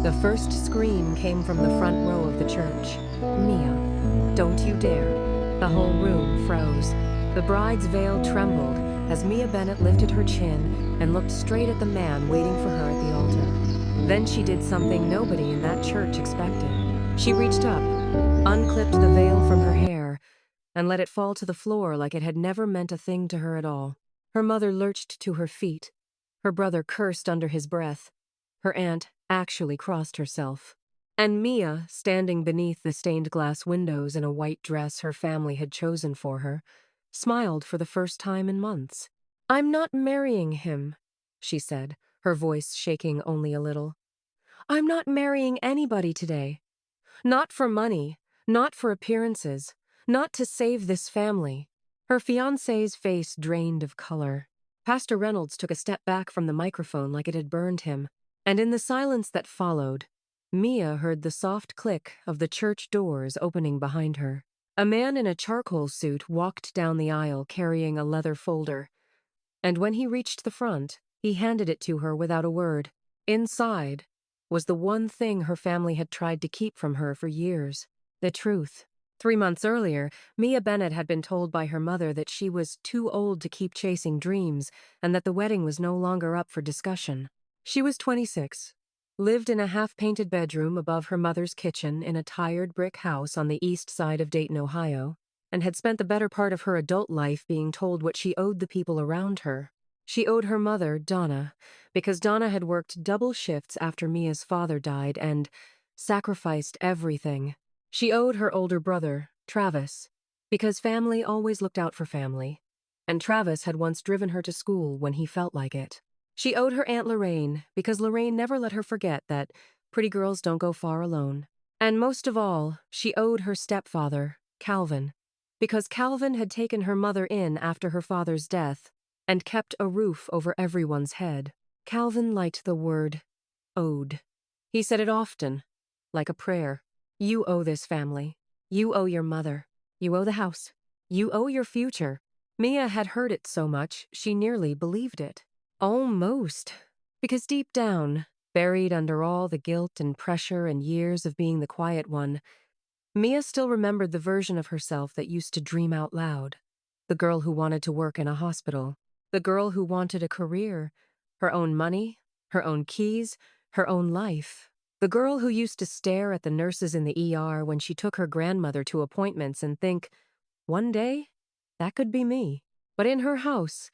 The first scream came from the front row of the church. "Mia, don't you dare." The whole room froze. The bride's veil trembled as Mia Bennett lifted her chin and looked straight at the man waiting for her at the altar. Then she did something nobody in that church expected. She reached up, unclipped the veil from her hair, and let it fall to the floor like it had never meant a thing to her at all. Her mother lurched to her feet. Her brother cursed under his breath. Her aunt actually crossed herself. And Mia, standing beneath the stained glass windows in a white dress her family had chosen for her, smiled for the first time in months. "I'm not marrying him," she said, her voice shaking only a little. "I'm not marrying anybody today. Not for money, not for appearances, not to save this family." Her fiancé's face drained of color. Pastor Reynolds took a step back from the microphone like it had burned him, and in the silence that followed, Mia heard the soft click of the church doors opening behind her. A man in a charcoal suit walked down the aisle carrying a leather folder, and when he reached the front, he handed it to her without a word. Inside was the one thing her family had tried to keep from her for years: the truth. 3 months earlier, Mia Bennett had been told by her mother that she was too old to keep chasing dreams and that the wedding was no longer up for discussion. She was 26, lived in a half-painted bedroom above her mother's kitchen in a tired brick house on the east side of Dayton, Ohio, and had spent the better part of her adult life being told what she owed the people around her. She owed her mother, Donna, because Donna had worked double shifts after Mia's father died and sacrificed everything. She owed her older brother, Travis, because family always looked out for family, and Travis had once driven her to school when he felt like it. She owed her Aunt Lorraine because Lorraine never let her forget that pretty girls don't go far alone. And most of all, she owed her stepfather, Calvin, because Calvin had taken her mother in after her father's death and kept a roof over everyone's head. Calvin liked the word owed. He said it often, like a prayer. "You owe this family. You owe your mother. You owe the house. You owe your future." Mia had heard it so much, she nearly believed it. Almost. Because deep down, buried under all the guilt and pressure and years of being the quiet one, Mia still remembered the version of herself that used to dream out loud. The girl who wanted to work in a hospital. The girl who wanted a career, her own money, her own keys, her own life. The girl who used to stare at the nurses in the ER when she took her grandmother to appointments and think, one day, that could be me. But in her house,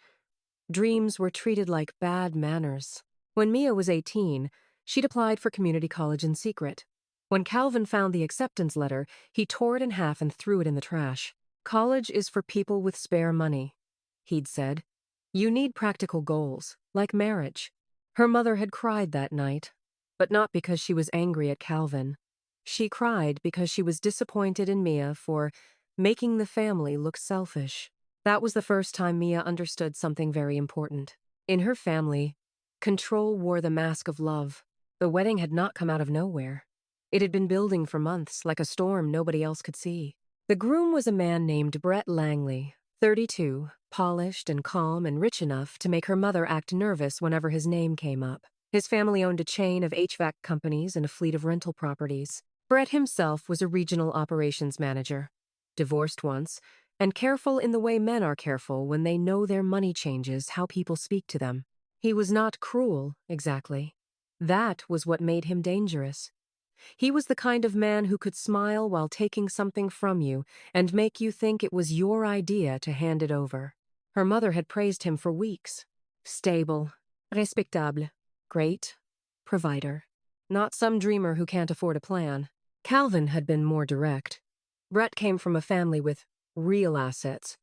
dreams were treated like bad manners. When Mia was 18, she'd applied for community college in secret. When Calvin found the acceptance letter, he tore it in half and threw it in the trash. "College is for people with spare money," he'd said. "You need practical goals, like marriage." Her mother had cried that night, but not because she was angry at Calvin. She cried because she was disappointed in Mia for making the family look selfish. That was the first time Mia understood something very important. In her family, control wore the mask of love. The wedding had not come out of nowhere. It had been building for months, like a storm nobody else could see. The groom was a man named Brett Langley, 32, polished and calm and rich enough to make her mother act nervous whenever his name came up. His family owned a chain of HVAC companies and a fleet of rental properties. Brett himself was a regional operations manager, divorced once, and careful in the way men are careful when they know their money changes how people speak to them. He was not cruel, exactly. That was what made him dangerous. He was the kind of man who could smile while taking something from you and make you think it was your idea to hand it over. Her mother had praised him for weeks. Stable, respectable, great, provider. Not some dreamer who can't afford a plan. Calvin had been more direct. Brett came from a family with real assets,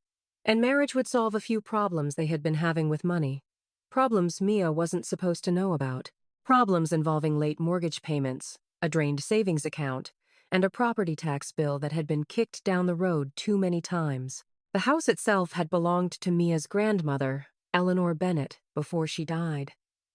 and marriage would solve a few problems they had been having with money. Problems Mia wasn't supposed to know about. Problems involving late mortgage payments, a drained savings account, and a property tax bill that had been kicked down the road too many times. The house itself had belonged to Mia's grandmother, Eleanor Bennett, before she died.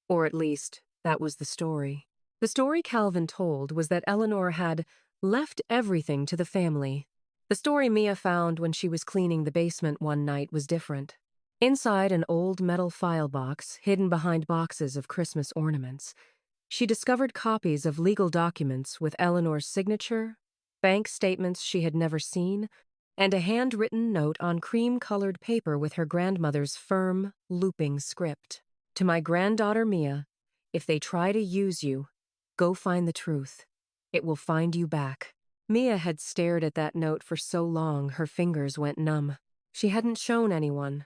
Or at least, that was the story. The story Calvin told was that Eleanor had left everything to the family. The story Mia found when she was cleaning the basement one night was different. Inside an old metal file box, hidden behind boxes of Christmas ornaments, She discovered copies of legal documents with Eleanor's signature, bank statements she had never seen, and a handwritten note on cream-colored paper with her grandmother's firm, looping script. To my granddaughter Mia, if they try to use you, go find the truth. It will find you back. Mia had stared at that note for so long her fingers went numb. She hadn't shown anyone.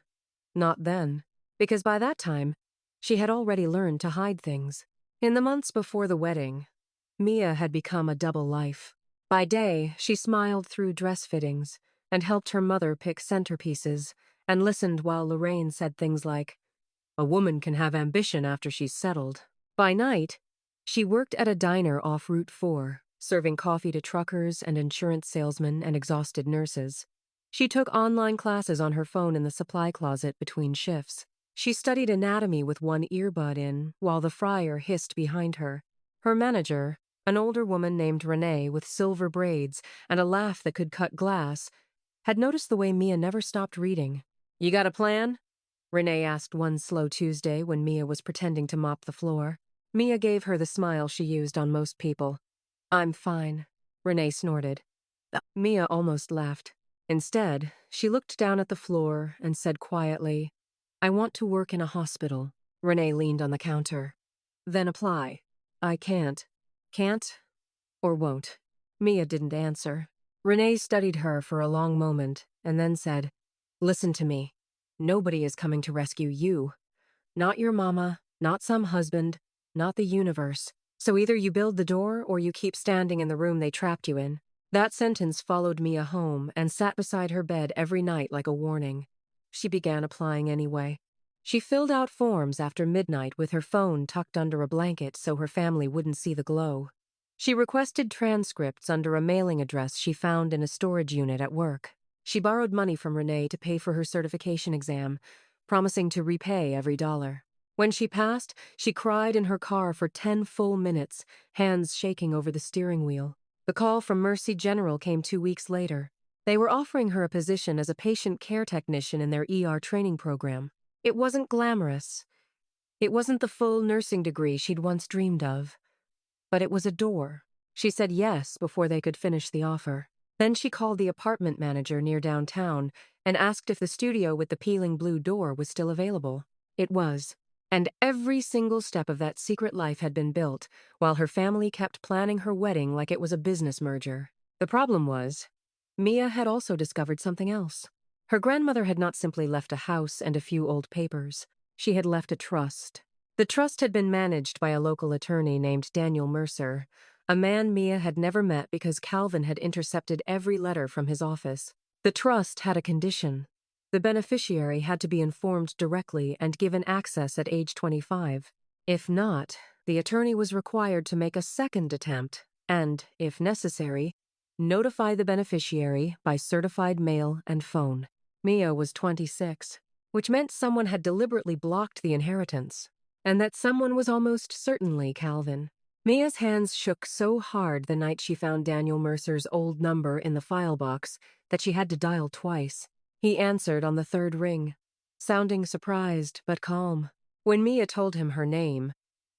Not then, because by that time, she had already learned to hide things. In the months before the wedding, Mia had become a double life. By day, she smiled through dress fittings and helped her mother pick centerpieces and listened while Lorraine said things like, "A woman can have ambition after she's settled." By night, she worked at a diner off Route 4, serving coffee to truckers and insurance salesmen and exhausted nurses. She took online classes on her phone in the supply closet between shifts. She studied anatomy with one earbud in, while the fryer hissed behind her. Her manager, an older woman named Renee with silver braids and a laugh that could cut glass, had noticed the way Mia never stopped reading. "You got a plan?" Renee asked one slow Tuesday when Mia was pretending to mop the floor. Mia gave her the smile she used on most people. "I'm fine," Renee snorted. Mia almost laughed. Instead, she looked down at the floor and said quietly, "I want to work in a hospital." Renee leaned on the counter. "Then apply." "I can't." "Can't or won't?" Mia didn't answer. Renee studied her for a long moment and then said, "Listen to me. Nobody is coming to rescue you. Not your mama, not some husband, not the universe. So either you build the door or you keep standing in the room they trapped you in." That sentence followed Mia home and sat beside her bed every night like a warning. She began applying anyway. She filled out forms after midnight with her phone tucked under a blanket so her family wouldn't see the glow. She requested transcripts under a mailing address she found in a storage unit at work. She borrowed money from Renee to pay for her certification exam, promising to repay every dollar. When she passed, she cried in her car for 10 full minutes, hands shaking over the steering wheel. The call from Mercy General came 2 weeks later. They were offering her a position as a patient care technician in their ER training program. It wasn't glamorous. It wasn't the full nursing degree she'd once dreamed of. But it was a door. She said yes before they could finish the offer. Then she called the apartment manager near downtown and asked if the studio with the peeling blue door was still available. It was. And every single step of that secret life had been built, while her family kept planning her wedding like it was a business merger. The problem was, Mia had also discovered something else. Her grandmother had not simply left a house and a few old papers. She had left a trust. The trust had been managed by a local attorney named Daniel Mercer, a man Mia had never met because Calvin had intercepted every letter from his office. The trust had a condition. The beneficiary had to be informed directly and given access at age 25. If not, the attorney was required to make a second attempt and, if necessary, notify the beneficiary by certified mail and phone. Mia was 26, which meant someone had deliberately blocked the inheritance, and that someone was almost certainly Calvin. Mia's hands shook so hard the night she found Daniel Mercer's old number in the file box that she had to dial twice. He answered on the third ring, sounding surprised but calm. When Mia told him her name,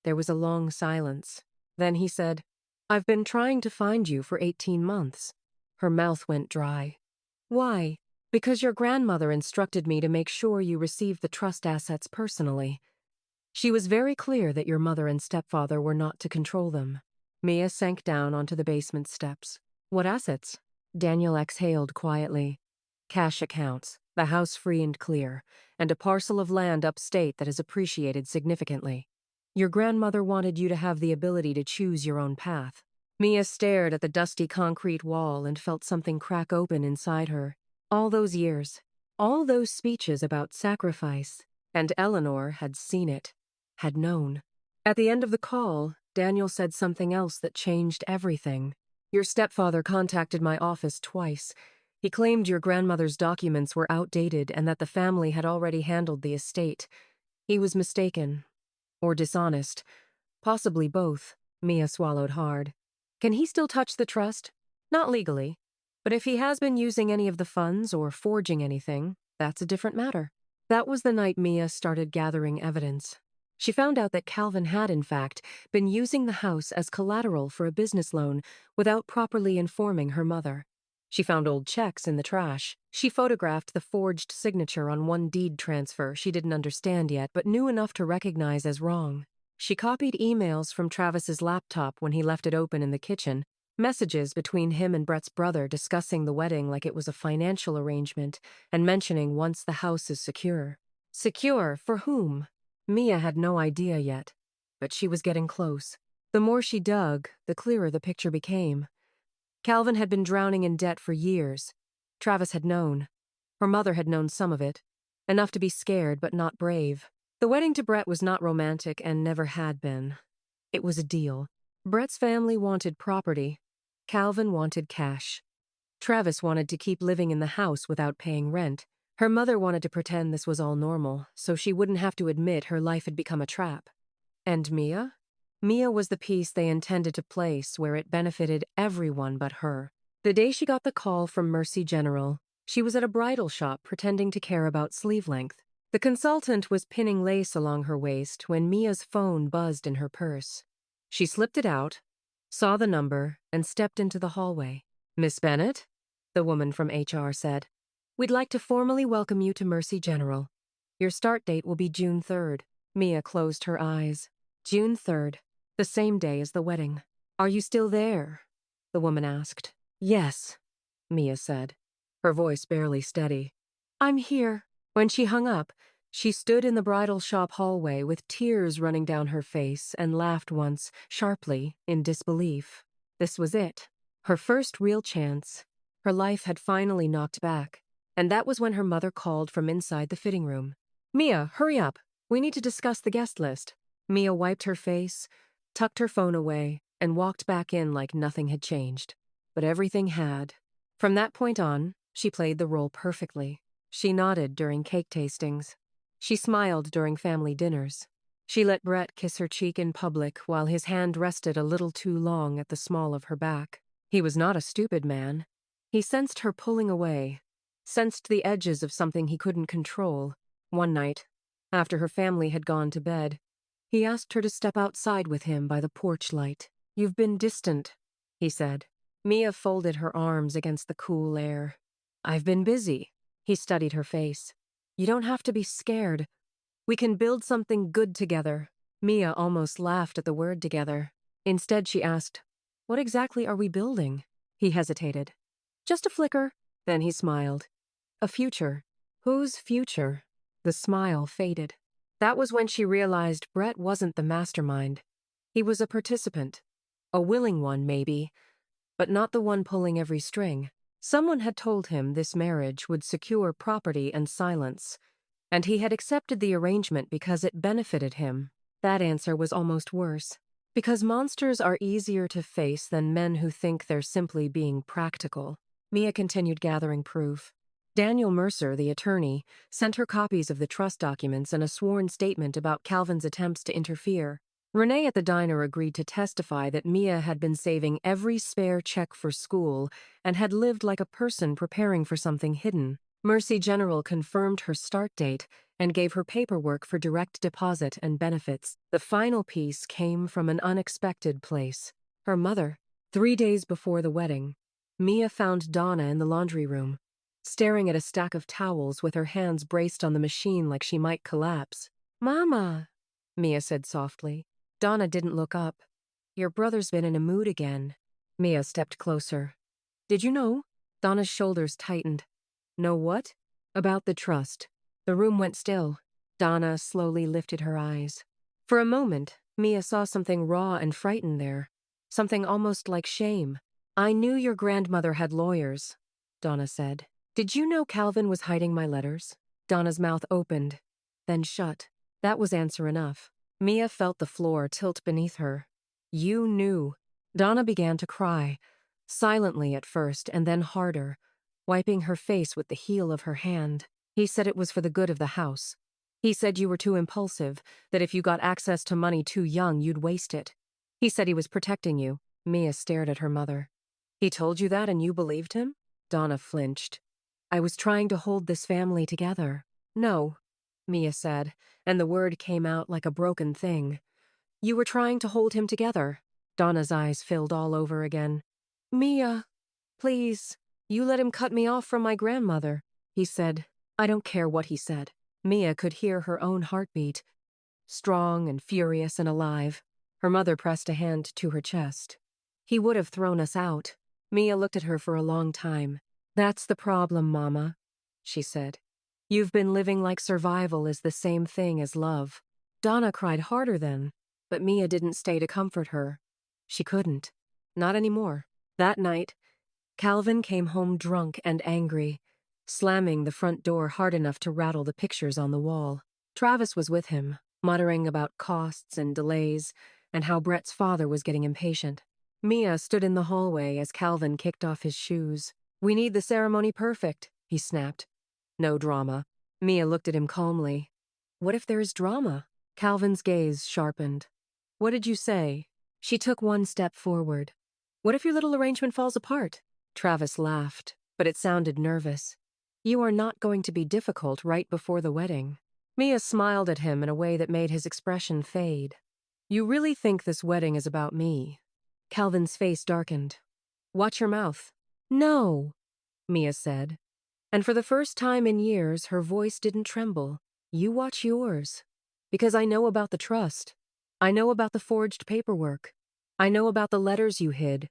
there was a long silence. Then he said, "I've been trying to find you for 18 months. Her mouth went dry. "Why?" "Because your grandmother instructed me to make sure you received the trust assets personally. She was very clear that your mother and stepfather were not to control them." Mia sank down onto the basement steps. "What assets?" Daniel exhaled quietly. "Cash accounts, the house free and clear, and a parcel of land upstate that has appreciated significantly. Your grandmother wanted you to have the ability to choose your own path." Mia stared at the dusty concrete wall and felt something crack open inside her. All those years, all those speeches about sacrifice, and Eleanor had seen it, had known. At the end of the call, Daniel said something else that changed everything. "Your stepfather contacted my office twice. He claimed your grandmother's documents were outdated and that the family had already handled the estate. He was mistaken. Or dishonest. Possibly both." Mia swallowed hard. "Can he still touch the trust?" "Not legally. But if he has been using any of the funds or forging anything, that's a different matter." That was the night Mia started gathering evidence. She found out that Calvin had, in fact, been using the house as collateral for a business loan without properly informing her mother. She found old checks in the trash. She photographed the forged signature on one deed transfer she didn't understand yet but knew enough to recognize as wrong. She copied emails from Travis's laptop when he left it open in the kitchen, messages between him and Brett's brother discussing the wedding like it was a financial arrangement and mentioning once the house is secure. Secure for whom? Mia had no idea yet, but she was getting close. The more she dug, the clearer the picture became. Calvin had been drowning in debt for years. Travis had known. Her mother had known some of it. Enough to be scared, but not brave. The wedding to Brett was not romantic and never had been. It was a deal. Brett's family wanted property. Calvin wanted cash. Travis wanted to keep living in the house without paying rent. Her mother wanted to pretend this was all normal, so she wouldn't have to admit her life had become a trap. And Mia? Mia was the piece they intended to place where it benefited everyone but her. The day she got the call from Mercy General, she was at a bridal shop pretending to care about sleeve length. The consultant was pinning lace along her waist when Mia's phone buzzed in her purse. She slipped it out, saw the number, and stepped into the hallway. "Miss Bennett?" the woman from HR said. "We'd like to formally welcome you to Mercy General. Your start date will be June 3rd. Mia closed her eyes. June 3rd, the same day as the wedding. "Are you still there?" the woman asked. "Yes," Mia said, her voice barely steady. "I'm here." When she hung up, she stood in the bridal shop hallway with tears running down her face and laughed once, sharply, in disbelief. This was it. Her first real chance. Her life had finally knocked back. And that was when her mother called from inside the fitting room. "Mia, hurry up. We need to discuss the guest list." Mia wiped her face, tucked her phone away, and walked back in like nothing had changed. But everything had. From that point on, she played the role perfectly. She nodded during cake tastings. She smiled during family dinners. She let Brett kiss her cheek in public while his hand rested a little too long at the small of her back. He was not a stupid man. He sensed her pulling away, sensed the edges of something he couldn't control. One night, after her family had gone to bed, he asked her to step outside with him by the porch light. "You've been distant," he said. Mia folded her arms against the cool air. "I've been busy." He studied her face. "You don't have to be scared. We can build something good together." Mia almost laughed at the word together. Instead, she asked, "What exactly are we building?" He hesitated. "Just a flicker." Then he smiled. "A future." Whose future? The smile faded. That was when she realized Brett wasn't the mastermind. He was a participant. A willing one, maybe, but not the one pulling every string. Someone had told him this marriage would secure property and silence, and he had accepted the arrangement because it benefited him. That answer was almost worse. Because monsters are easier to face than men who think they're simply being practical. Mia continued gathering proof. Daniel Mercer, the attorney, sent her copies of the trust documents and a sworn statement about Calvin's attempts to interfere. Renee at the diner agreed to testify that Mia had been saving every spare check for school and had lived like a person preparing for something hidden. Mercy General confirmed her start date and gave her paperwork for direct deposit and benefits. The final piece came from an unexpected place. Her mother. 3 days before the wedding, Mia found Donna in the laundry room, staring at a stack of towels with her hands braced on the machine like she might collapse. "Mama," Mia said softly. Donna didn't look up. "Your brother's been in a mood again." Mia stepped closer. "Did you know?" Donna's shoulders tightened. "Know what?" "About the trust." The room went still. Donna slowly lifted her eyes. For a moment, Mia saw something raw and frightened there. Something almost like shame. "I knew your grandmother had lawyers," Donna said. "Did you know Calvin was hiding my letters?" Donna's mouth opened, then shut. That was answer enough. Mia felt the floor tilt beneath her. "You knew." Donna began to cry, silently at first and then harder, wiping her face with the heel of her hand. "He said it was for the good of the house. He said you were too impulsive, that if you got access to money too young, you'd waste it. He said he was protecting you." Mia stared at her mother. "He told you that and you believed him?" Donna flinched. "I was trying to hold this family together." "No." Mia said, and the word came out like a broken thing. You were trying to hold him together. Donna's eyes filled all over again. Mia, please, you let him cut me off from my grandmother, he said. I don't care what he said. Mia could hear her own heartbeat, strong and furious and alive. Her mother pressed a hand to her chest. He would have thrown us out. Mia looked at her for a long time. That's the problem, Mama, she said. You've been living like survival is the same thing as love. Donna cried harder then, but Mia didn't stay to comfort her. She couldn't. Not anymore. That night, Calvin came home drunk and angry, slamming the front door hard enough to rattle the pictures on the wall. Travis was with him, muttering about costs and delays and how Brett's father was getting impatient. Mia stood in the hallway as Calvin kicked off his shoes. We need the ceremony perfect, he snapped. No drama. Mia looked at him calmly. What if there is drama? Calvin's gaze sharpened. What did you say? She took one step forward. What if your little arrangement falls apart? Travis laughed, but it sounded nervous. You are not going to be difficult right before the wedding. Mia smiled at him in a way that made his expression fade. You really think this wedding is about me? Calvin's face darkened. Watch your mouth. No, Mia said. And for the first time in years, her voice didn't tremble. You watch yours. Because I know about the trust. I know about the forged paperwork. I know about the letters you hid.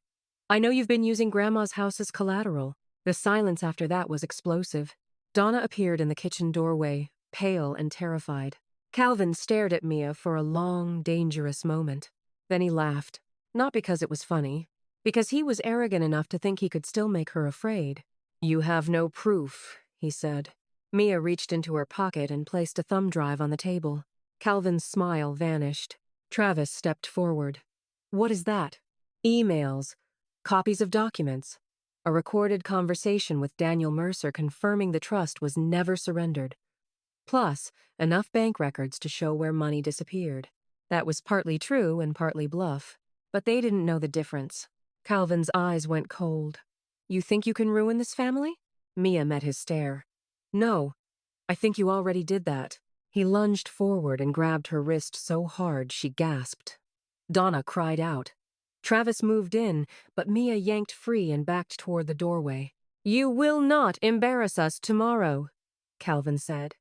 I know you've been using Grandma's house as collateral. The silence after that was explosive. Donna appeared in the kitchen doorway, pale and terrified. Calvin stared at Mia for a long, dangerous moment. Then he laughed. Not because it was funny. Because he was arrogant enough to think he could still make her afraid. You have no proof, he said. Mia reached into her pocket and placed a thumb drive on the table. Calvin's smile vanished. Travis stepped forward. What is that? Emails. Copies of documents. A recorded conversation with Daniel Mercer confirming the trust was never surrendered. Plus, enough bank records to show where money disappeared. That was partly true and partly bluff. But they didn't know the difference. Calvin's eyes went cold. You think you can ruin this family? Mia met his stare. No, I think you already did that. He lunged forward and grabbed her wrist so hard she gasped. Donna cried out. Travis moved in, but Mia yanked free and backed toward the doorway. You will not embarrass us tomorrow, Calvin said,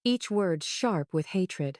each word sharp with hatred.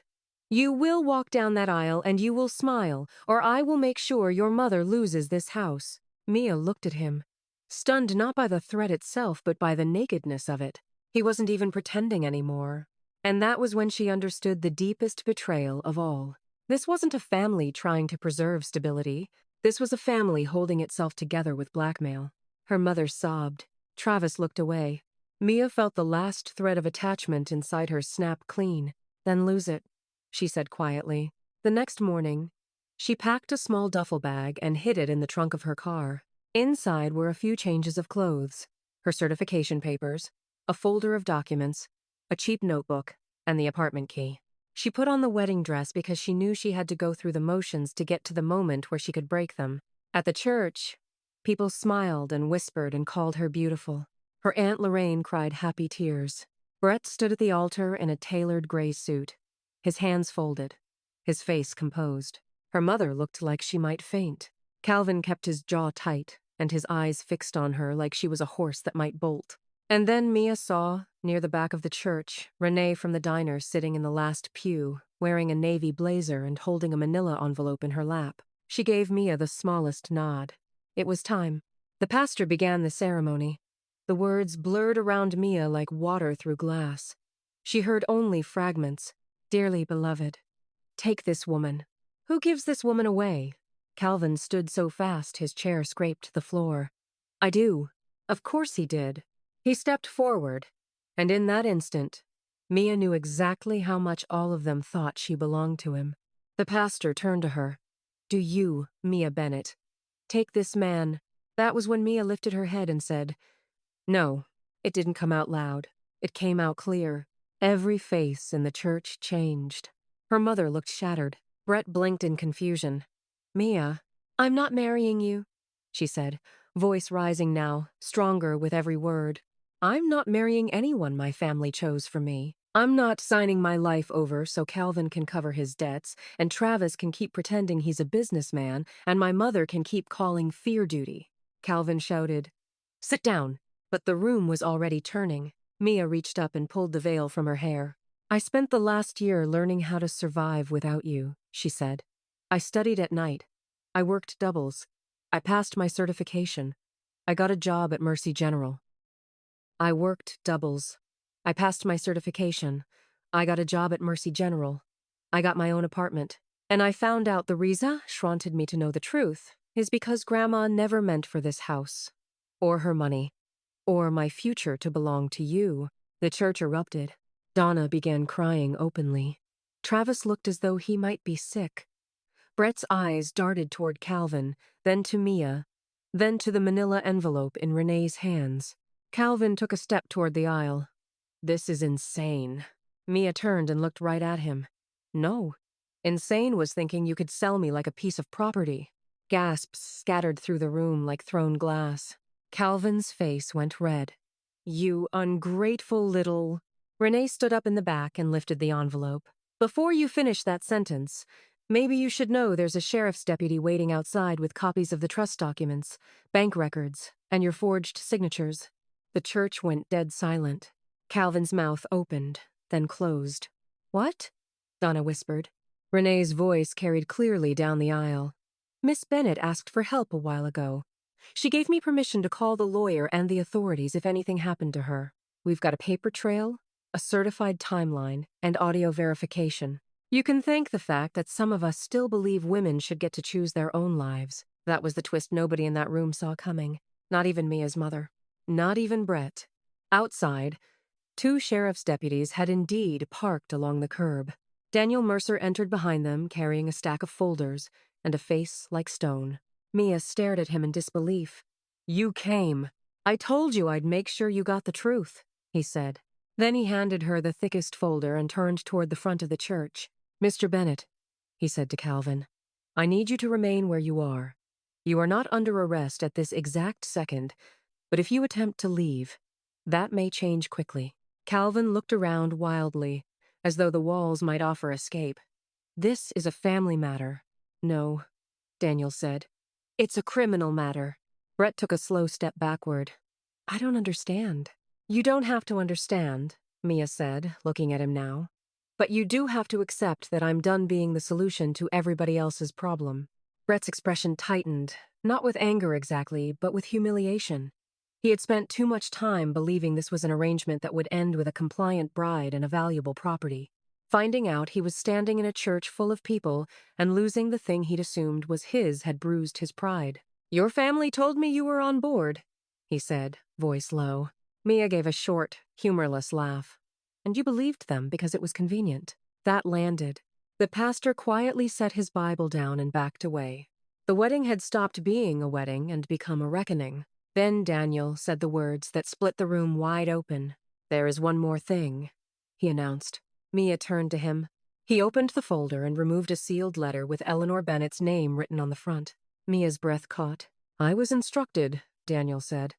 You will walk down that aisle and you will smile, or I will make sure your mother loses this house. Mia looked at him, stunned not by the threat itself but by the nakedness of it. He wasn't even pretending anymore. And that was when she understood the deepest betrayal of all. This wasn't a family trying to preserve stability. This was a family holding itself together with blackmail. Her mother sobbed. Travis looked away. Mia felt the last thread of attachment inside her snap clean, then lose it, she said quietly. The next morning, she packed a small duffel bag and hid it in the trunk of her car. Inside were a few changes of clothes, her certification papers, a folder of documents, a cheap notebook, and the apartment key. She put on the wedding dress because she knew she had to go through the motions to get to the moment where she could break them. At the church, people smiled and whispered and called her beautiful. Her Aunt Lorraine cried happy tears. Brett stood at the altar in a tailored gray suit, his hands folded, his face composed. Her mother looked like she might faint. Calvin kept his jaw tight and his eyes fixed on her like she was a horse that might bolt. And then Mia saw, near the back of the church, Renee from the diner sitting in the last pew, wearing a navy blazer and holding a manila envelope in her lap. She gave Mia the smallest nod. It was time. The pastor began the ceremony. The words blurred around Mia like water through glass. She heard only fragments. Dearly beloved. Take this woman. Who gives this woman away? Calvin stood so fast his chair scraped the floor. I do. Of course he did. He stepped forward, and in that instant, Mia knew exactly how much all of them thought she belonged to him. The pastor turned to her. Do you, Mia Bennett, take this man? That was when Mia lifted her head and said, No, it didn't come out loud. It came out clear. Every face in the church changed. Her mother looked shattered. Brett blinked in confusion. Mia, I'm not marrying you, she said, voice rising now, stronger with every word. I'm not marrying anyone my family chose for me. I'm not signing my life over so Calvin can cover his debts, and Travis can keep pretending he's a businessman, and my mother can keep calling fear duty. Calvin shouted, "Sit down." But the room was already turning. Mia reached up and pulled the veil from her hair. "I spent the last year learning how to survive without you," she said. "I studied at night. I worked doubles. I passed my certification. I got a job at Mercy General. I worked doubles. I passed my certification. I got a job at Mercy General. I got my own apartment. And I found out the reason she wanted me to know the truth is because Grandma never meant for this house, or her money, or my future to belong to you." The church erupted. Donna began crying openly. Travis looked as though he might be sick. Brett's eyes darted toward Calvin, then to Mia, then to the manila envelope in Renee's hands. Calvin took a step toward the aisle. "This is insane." Mia turned and looked right at him. "No. Insane was thinking you could sell me like a piece of property." Gasps scattered through the room like thrown glass. Calvin's face went red. "You ungrateful little—" Renee stood up in the back and lifted the envelope. "Before you finish that sentence, maybe you should know there's a sheriff's deputy waiting outside with copies of the trust documents, bank records, and your forged signatures." The church went dead silent. Calvin's mouth opened, then closed. "What?" Donna whispered. Renee's voice carried clearly down the aisle. "Miss Bennett asked for help a while ago. She gave me permission to call the lawyer and the authorities if anything happened to her. We've got a paper trail, a certified timeline, and audio verification. You can thank the fact that some of us still believe women should get to choose their own lives." That was the twist nobody in that room saw coming. Not even Mia's mother. Not even Brett. Outside, 2 sheriff's deputies had indeed parked along the curb. Daniel Mercer entered behind them, carrying a stack of folders and a face like stone. Mia stared at him in disbelief. "You came. I told you I'd make sure you got the truth," he said. Then he handed her the thickest folder and turned toward the front of the church. "Mr. Bennett," he said to Calvin, "I need you to remain where you are. You are not under arrest at this exact second, but if you attempt to leave, that may change quickly." Calvin looked around wildly, as though the walls might offer escape. "This is a family matter." "No," Daniel said. "It's a criminal matter." Brett took a slow step backward. "I don't understand." "You don't have to understand," Mia said, looking at him now. "But you do have to accept that I'm done being the solution to everybody else's problem." Brett's expression tightened, not with anger exactly, but with humiliation. He had spent too much time believing this was an arrangement that would end with a compliant bride and a valuable property. Finding out he was standing in a church full of people and losing the thing he'd assumed was his had bruised his pride. "Your family told me you were on board," he said, voice low. Mia gave a short, humorless laugh. "And you believed them because it was convenient." That landed. The pastor quietly set his Bible down and backed away. The wedding had stopped being a wedding and become a reckoning. Then Daniel said the words that split the room wide open. "There is one more thing," he announced. Mia turned to him. He opened the folder and removed a sealed letter with Eleanor Bennett's name written on the front. Mia's breath caught. "I was instructed," Daniel said,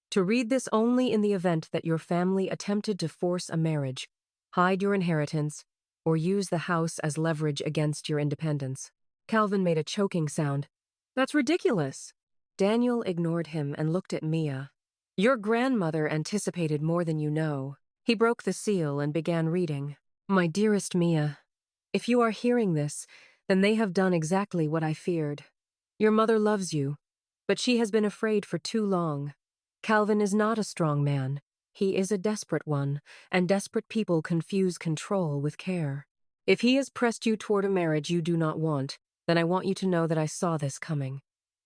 "to read this only in the event that your family attempted to force a marriage, hide your inheritance, or use the house as leverage against your independence." Calvin made a choking sound. "That's ridiculous." Daniel ignored him and looked at Mia. "Your grandmother anticipated more than you know." He broke the seal and began reading. "My dearest Mia, if you are hearing this, then they have done exactly what I feared. Your mother loves you, but she has been afraid for too long. Calvin is not a strong man. He is a desperate one, and desperate people confuse control with care. If he has pressed you toward a marriage you do not want, then I want you to know that I saw this coming.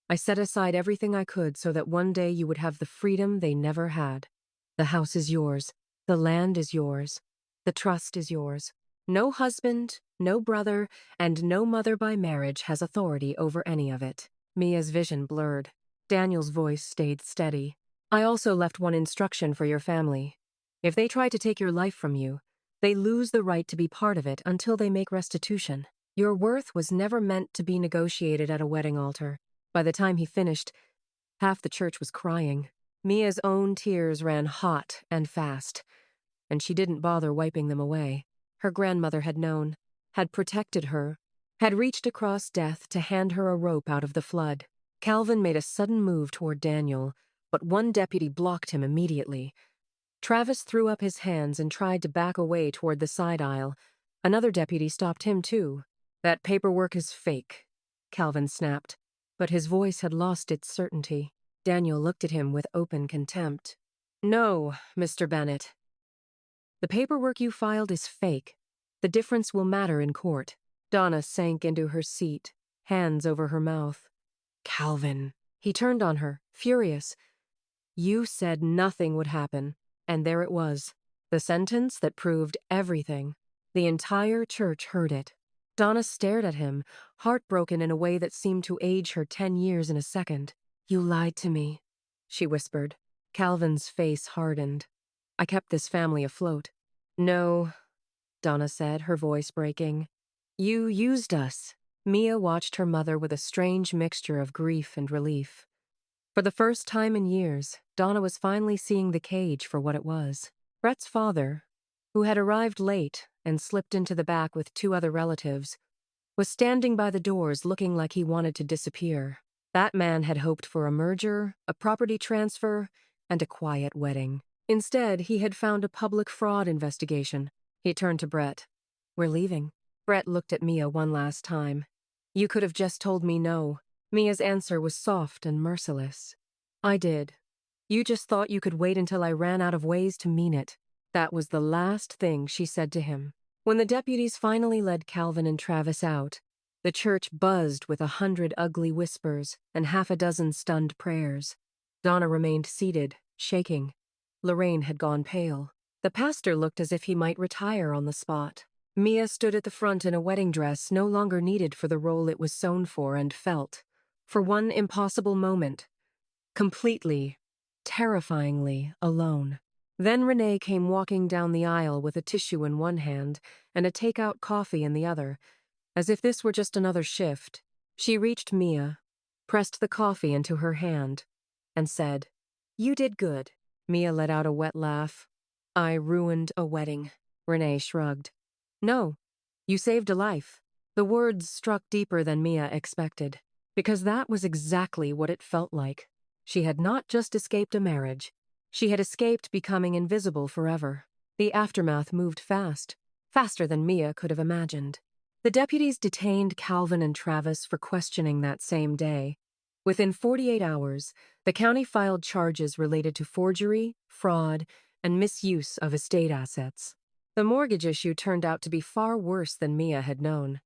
I set aside everything I could so that one day you would have the freedom they never had. The house is yours. The land is yours. The trust is yours. No husband, no brother, and no mother by marriage has authority over any of it." Mia's vision blurred. Daniel's voice stayed steady. "I also left one instruction for your family. If they try to take your life from you, they lose the right to be part of it until they make restitution. Your worth was never meant to be negotiated at a wedding altar." By the time he finished, half the church was crying. Mia's own tears ran hot and fast. and she didn't bother wiping them away. Her grandmother had known, had protected her, had reached across death to hand her a rope out of the flood. Calvin made a sudden move toward Daniel, but one deputy blocked him immediately. Travis threw up his hands and tried to back away toward the side aisle. Another deputy stopped him too. "That paperwork is fake," Calvin snapped, but his voice had lost its certainty. Daniel looked at him with open contempt. "No, Mr. Bennett. The paperwork you filed is fake. The difference will matter in court." Donna sank into her seat, hands over her mouth. "Calvin." He turned on her, furious. "You said nothing would happen, and there it was. The sentence that proved everything. The entire church heard it." Donna stared at him, heartbroken in a way that seemed to age her 10 years in a second. "You lied to me," she whispered. Calvin's face hardened. "I kept this family afloat." "No," Donna said, her voice breaking. "You used us." Mia watched her mother with a strange mixture of grief and relief. For the first time in years, Donna was finally seeing the cage for what it was. Brett's father, who had arrived late and slipped into the back with 2 other relatives, was standing by the doors looking like he wanted to disappear. That man had hoped for a merger, a property transfer, and a quiet wedding. Instead, he had found a public fraud investigation. He turned to Brett. "We're leaving." Brett looked at Mia one last time. "You could have just told me no." Mia's answer was soft and merciless. "I did. You just thought you could wait until I ran out of ways to mean it." That was the last thing she said to him. When the deputies finally led Calvin and Travis out, the church buzzed with 100 ugly whispers and half a dozen stunned prayers. Donna remained seated, shaking. Lorraine had gone pale. The pastor looked as if he might retire on the spot. Mia stood at the front in a wedding dress no longer needed for the role it was sewn for, and felt, for one impossible moment, completely, terrifyingly alone. Then Renee came walking down the aisle with a tissue in one hand and a takeout coffee in the other, as if this were just another shift. She reached Mia, pressed the coffee into her hand, and said, "You did good." Mia let out a wet laugh. "I ruined a wedding." Renee shrugged. "No, you saved a life." The words struck deeper than Mia expected, because that was exactly what it felt like. She had not just escaped a marriage. She had escaped becoming invisible forever. The aftermath moved fast, faster than Mia could have imagined. The deputies detained Calvin and Travis for questioning that same day. Within 48 hours, the county filed charges related to forgery, fraud, and misuse of estate assets. The mortgage issue turned out to be far worse than Mia had known.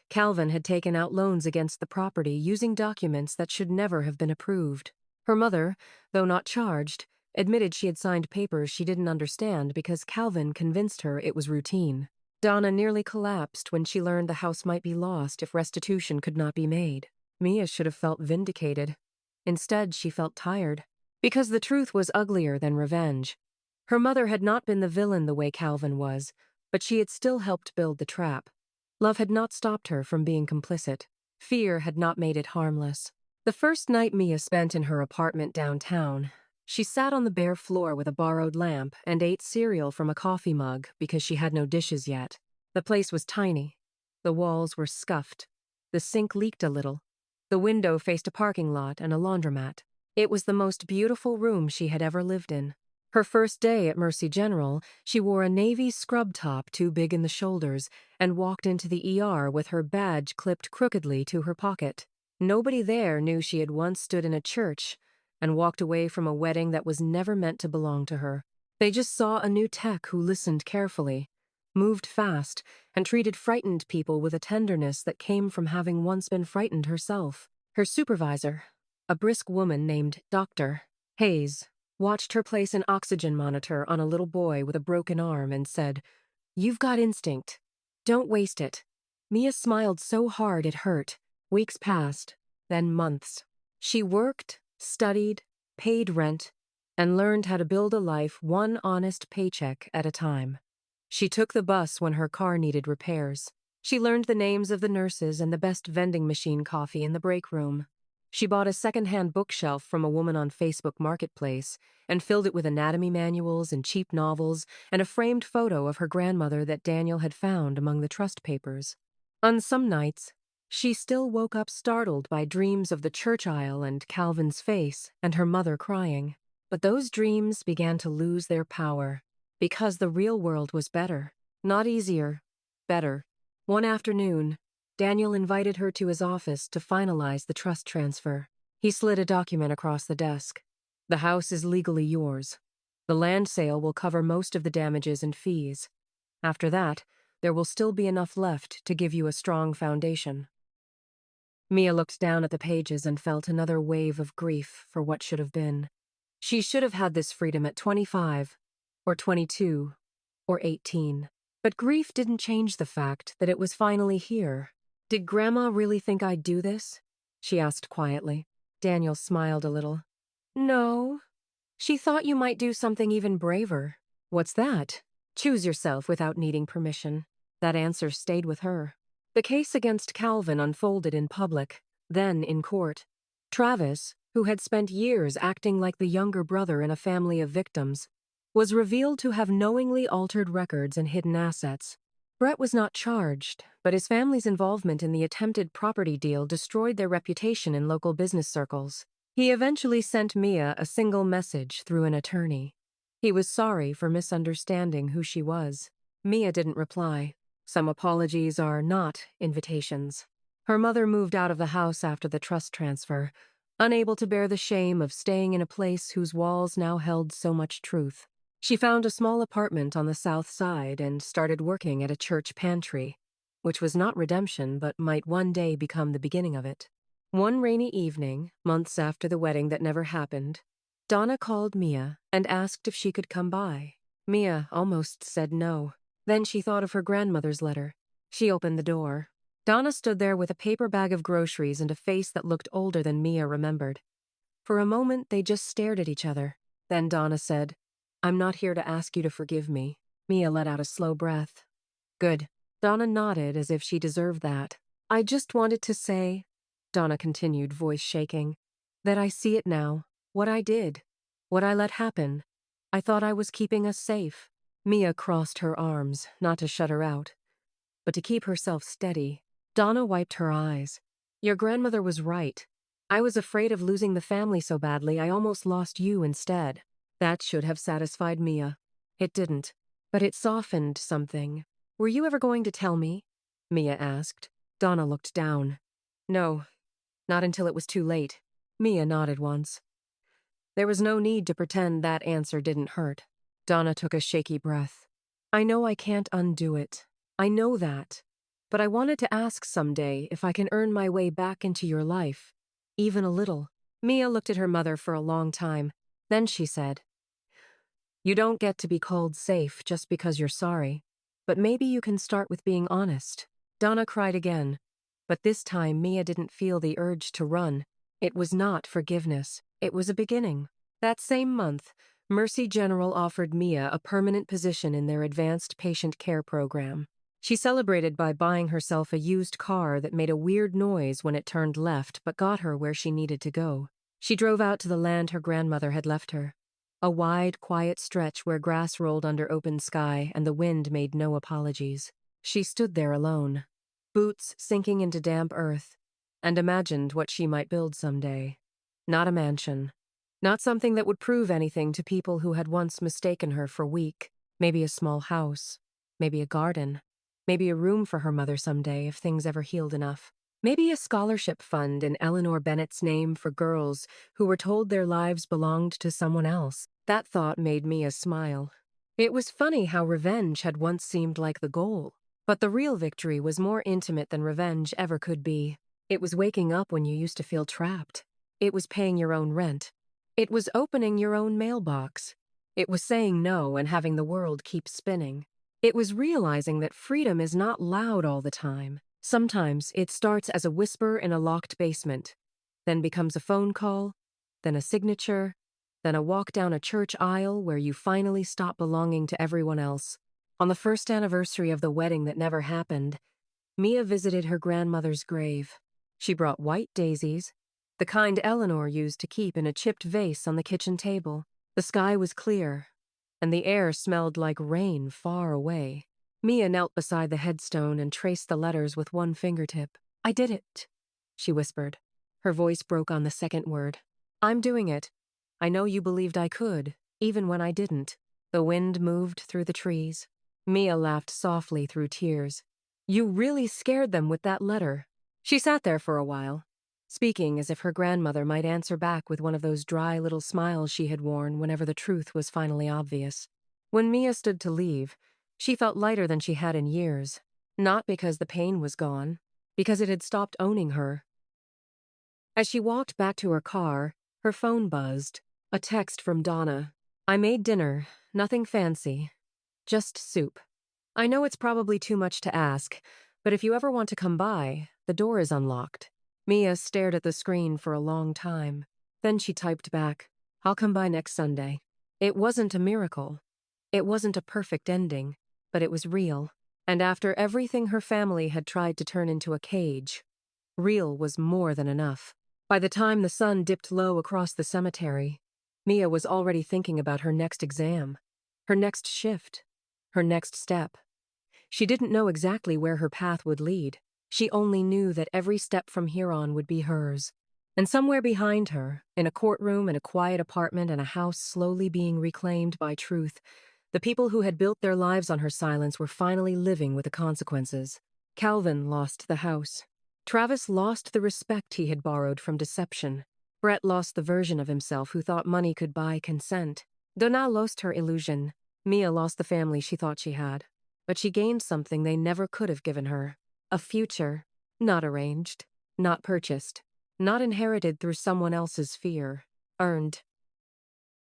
Calvin had taken out loans against the property using documents that should never have been approved. Her mother, though not charged, admitted she had signed papers she didn't understand because Calvin convinced her it was routine. Donna nearly collapsed when she learned the house might be lost if restitution could not be made. Mia should have felt vindicated. Instead, she felt tired, because the truth was uglier than revenge. Her mother had not been the villain the way Calvin was, but she had still helped build the trap. Love had not stopped her from being complicit. Fear had not made it harmless. The first night Mia spent in her apartment downtown, she sat on the bare floor with a borrowed lamp and ate cereal from a coffee mug because she had no dishes yet. The place was tiny. The walls were scuffed. The sink leaked a little. The window faced a parking lot and a laundromat. It was the most beautiful room she had ever lived in. Her first day at Mercy General, she wore a navy scrub top too big in the shoulders and walked into the ER with her badge clipped crookedly to her pocket. Nobody there knew she had once stood in a church and walked away from a wedding that was never meant to belong to her. They just saw a new tech who listened carefully, moved fast, and treated frightened people with a tenderness that came from having once been frightened herself. Her supervisor, a brisk woman named Dr. Hayes, watched her place an oxygen monitor on a little boy with a broken arm and said, "You've got instinct. Don't waste it." Mia smiled so hard it hurt. Weeks passed, then months. She worked, studied, paid rent, and learned how to build a life one honest paycheck at a time. She took the bus when her car needed repairs. She learned the names of the nurses and the best vending machine coffee in the break room. She bought a second-hand bookshelf from a woman on Facebook Marketplace and filled it with anatomy manuals and cheap novels and a framed photo of her grandmother that Daniel had found among the trust papers. On some nights, she still woke up startled by dreams of the church aisle and Calvin's face and her mother crying. But those dreams began to lose their power because the real world was better, not easier, better. One afternoon, Daniel invited her to his office to finalize the trust transfer. He slid a document across the desk. The house is legally yours. The land sale will cover most of the damages and fees. After that, there will still be enough left to give you a strong foundation. Mia looked down at the pages and felt another wave of grief for what should have been. She should have had this freedom at 25, or 22, or 18. But grief didn't change the fact that it was finally here. Did Grandma really think I'd do this? She asked quietly. Daniel smiled a little. No. She thought you might do something even braver. What's that? Choose yourself without needing permission. That answer stayed with her. The case against Calvin unfolded in public, then in court. Travis, who had spent years acting like the younger brother in a family of victims, was revealed to have knowingly altered records and hidden assets. Brett was not charged, but his family's involvement in the attempted property deal destroyed their reputation in local business circles. He eventually sent Mia a single message through an attorney. He was sorry for misunderstanding who she was. Mia didn't reply. Some apologies are not invitations. Her mother moved out of the house after the trust transfer, unable to bear the shame of staying in a place whose walls now held so much truth. She found a small apartment on the south side and started working at a church pantry, which was not redemption but might one day become the beginning of it. One rainy evening, months after the wedding that never happened, Donna called Mia and asked if she could come by. Mia almost said no. Then she thought of her grandmother's letter. She opened the door. Donna stood there with a paper bag of groceries and a face that looked older than Mia remembered. For a moment, they just stared at each other. Then Donna said, I'm not here to ask you to forgive me. Mia let out a slow breath. Good. Donna nodded as if she deserved that. I just wanted to say, Donna continued, voice shaking, that I see it now. What I did. What I let happen. I thought I was keeping us safe. Mia crossed her arms, not to shut her out, but to keep herself steady. Donna wiped her eyes. Your grandmother was right. I was afraid of losing the family so badly I almost lost you instead. That should have satisfied Mia. It didn't, but it softened something. Were you ever going to tell me? Mia asked. Donna looked down. No, not until it was too late. Mia nodded once. There was no need to pretend that answer didn't hurt. Donna took a shaky breath. I know I can't undo it. I know that. But I wanted to ask someday if I can earn my way back into your life. Even a little. Mia looked at her mother for a long time. Then she said, You don't get to be called safe just because you're sorry. But maybe you can start with being honest. Donna cried again. But this time Mia didn't feel the urge to run. It was not forgiveness. It was a beginning. That same month, Mercy General offered Mia a permanent position in their advanced patient care program. She celebrated by buying herself a used car that made a weird noise when it turned left but got her where she needed to go. She drove out to the land her grandmother had left her. A wide, quiet stretch where grass rolled under open sky and the wind made no apologies. She stood there alone, boots sinking into damp earth, and imagined what she might build someday. Not a mansion. Not something that would prove anything to people who had once mistaken her for weak. Maybe a small house. Maybe a garden. Maybe a room for her mother someday if things ever healed enough. Maybe a scholarship fund in Eleanor Bennett's name for girls who were told their lives belonged to someone else. That thought made Mia smile. It was funny how revenge had once seemed like the goal. But the real victory was more intimate than revenge ever could be. It was waking up when you used to feel trapped. It was paying your own rent. It was opening your own mailbox. It was saying no and having the world keep spinning. It was realizing that freedom is not loud all the time. Sometimes it starts as a whisper in a locked basement, then becomes a phone call, then a signature, then a walk down a church aisle where you finally stop belonging to everyone else. On the first anniversary of the wedding that never happened, Mia visited her grandmother's grave. She brought white daisies, the kind Eleanor used to keep in a chipped vase on the kitchen table. The sky was clear, and the air smelled like rain far away. Mia knelt beside the headstone and traced the letters with one fingertip. "I did it," she whispered. Her voice broke on the second word. "I'm doing it. I know you believed I could, even when I didn't." The wind moved through the trees. Mia laughed softly through tears. "You really scared them with that letter." She sat there for a while, speaking as if her grandmother might answer back with one of those dry little smiles she had worn whenever the truth was finally obvious. When Mia stood to leave, she felt lighter than she had in years, not because the pain was gone, because it had stopped owning her. As she walked back to her car, her phone buzzed. A text from Donna. "I made dinner, nothing fancy, just soup. I know it's probably too much to ask, but if you ever want to come by, the door is unlocked." Mia stared at the screen for a long time. Then she typed back, "I'll come by next Sunday." It wasn't a miracle. It wasn't a perfect ending, but it was real. And after everything her family had tried to turn into a cage, real was more than enough. By the time the sun dipped low across the cemetery, Mia was already thinking about her next exam, her next shift, her next step. She didn't know exactly where her path would lead. She only knew that every step from here on would be hers. And somewhere behind her, in a courtroom, in a quiet apartment, and a house slowly being reclaimed by truth, the people who had built their lives on her silence were finally living with the consequences. Calvin lost the house. Travis lost the respect he had borrowed from deception. Brett lost the version of himself who thought money could buy consent. Donna lost her illusion. Mia lost the family she thought she had. But she gained something they never could have given her. A future. Not arranged. Not purchased. Not inherited through someone else's fear. Earned.